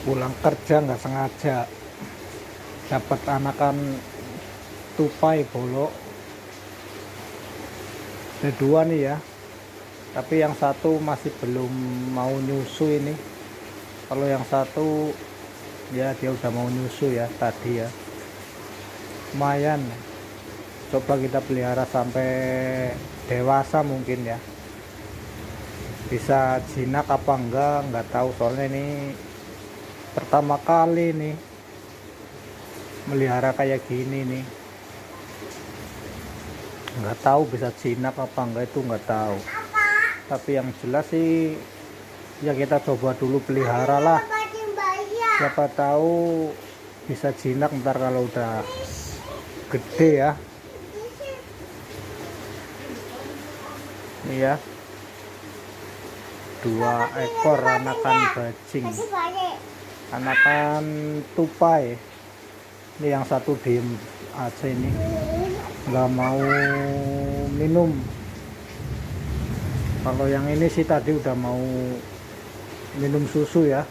pulang kerja nggak sengaja dapat anakan tupai bolok. Ada dua nih ya, tapi yang satu masih belum mau nyusu ini. Kalau yang satu ya dia udah mau nyusu ya tadi ya, lumayan. Coba kita pelihara sampai dewasa mungkin ya, bisa jinak apa enggak tahu, soalnya ini pertama kali nih melihara kayak gini nih. Nggak tahu bisa jinak apa enggak, itu nggak tahu. Tapi yang jelas sih ya kita coba dulu pelihara lah, siapa tahu bisa jinak ntar kalau udah gede ya. Ini ya, 2 ekor anakan bajing, anakan tupai. Ini yang satu diem aja ini, nggak mau minum. Kalau yang ini sih tadi udah mau minum susu ya.